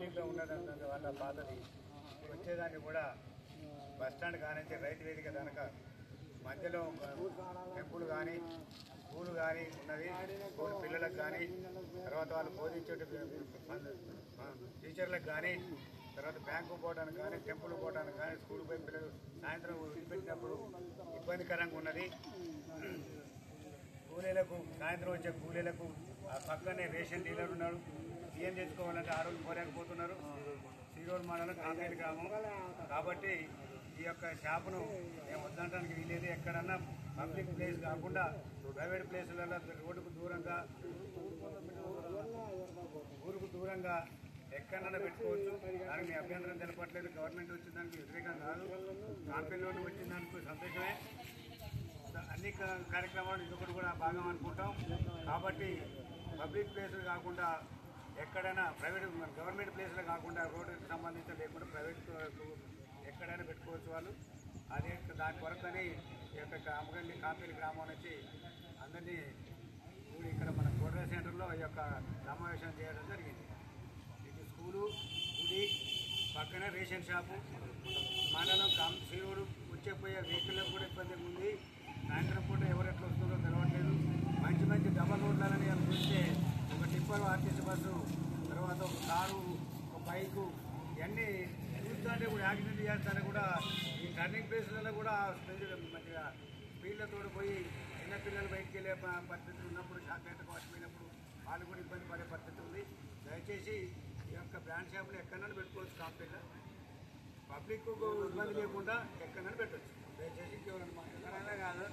బిల్డింగ్లో ఉన్నదంత వాళ్ళ పాతది వచ్చేదాన్ని కూడా బస్టాండ్ కానించి రైతు వేదిక కనుక మధ్యలో టెంపుల్ కానీ స్కూల్ కానీ ఉన్నది. స్కూల్ పిల్లలకు కానీ తర్వాత వాళ్ళు బోధించే టీచర్లకు కానీ తర్వాత బ్యాంకు పోవడానికి కానీ టెంపుల్ పోవడానికి కానీ స్కూల్ పోయి పిల్లలు సాయంత్రం వదిలిపెట్టినప్పుడు ఇబ్బందికరంగా ఉన్నది. కూలీలకు సాయంత్రం వచ్చే కూలీలకు ఆ పక్కనే రేషన్ డీలర్ ఉన్నాడు. బియ్యం తెచ్చుకోవాలంటే ఆ రోజు పోలేకపోతున్నారు. సీరోడ్ మండలం కాంపేరు గ్రామం కాబట్టి ఈ యొక్క షాపును మేము వద్దనడానికి వీలేదు. ఎక్కడన్నా పబ్లిక్ ప్లేస్ కాకుండా ప్రైవేట్ ప్లేసులలో రోడ్డుకు దూరంగా ఊరుకు దూరంగా ఎక్కడన్నా పెట్టుకోవచ్చు. దానికి మీ అభ్యంతరం తెలపట్లేదు. గవర్నమెంట్ వచ్చిన దానికి వ్యతిరేకం కాదు. కాంపెనీలోకి వచ్చిన దానికి సంతోషమే. అన్ని కార్యక్రమాలు ఇంకొకటి కూడా భాగం అనుకుంటాం. కాబట్టి పబ్లిక్ ప్లేసులు కాకుండా ఎక్కడైనా ప్రైవేట్ గవర్నమెంట్ ప్లేసులు కాకుండా రోడ్డుకి సంబంధించి లేకుండా ప్రైవేట్ ఎక్కడైనా పెట్టుకోవచ్చు వాళ్ళు. అదే దాని కొరకని ఈ యొక్క కాంపేరు గ్రామం నుంచి అందరినీ ఇక్కడ మన కోటా సెంటర్లో ఈ యొక్క సమావేశం చేయడం జరిగింది. ఇది స్కూలు, గుడి, పక్కనే రేషన్ షాపు, మండలం సీరోడు వచ్చేపోయే వెహికల్లో కూడా ఇబ్బంది ఉంది. సాయంత్రం పూట ఎవరు ఎట్లా వస్తుందో తెలవట్లేదు. మంచి మంచి డబల్ రోడ్లని చూస్తే ఒక టిప్పర్ ఆర్టీసీ బస్సు, తర్వాత ఒక కారు, ఒక బైకు ఇవన్నీ చూస్తుంటే కూడా యాక్సిడెంట్ చేస్తానే కూడా ఈ టర్నింగ్ ప్లేస్లలో కూడా మంచిగా స్పీడ్లతో పోయి చిన్నపిల్లలు బయటికి వెళ్ళే పరిస్థితి ఉన్నప్పుడు షాక్ పట్టిపోయినప్పుడు వాళ్ళు కూడా ఇబ్బంది పడే పరిస్థితి ఉంది. దయచేసి ఈ యొక్క బ్రాండ్ షాపులు ఎక్కడైనా పెట్టుకోవచ్చు. కంపెనీలో పబ్లిక్ ఇబ్బంది లేకుండా ఎక్కడైనా పెట్టవచ్చు. దయచేసి ఎక్కడైనా కాదు.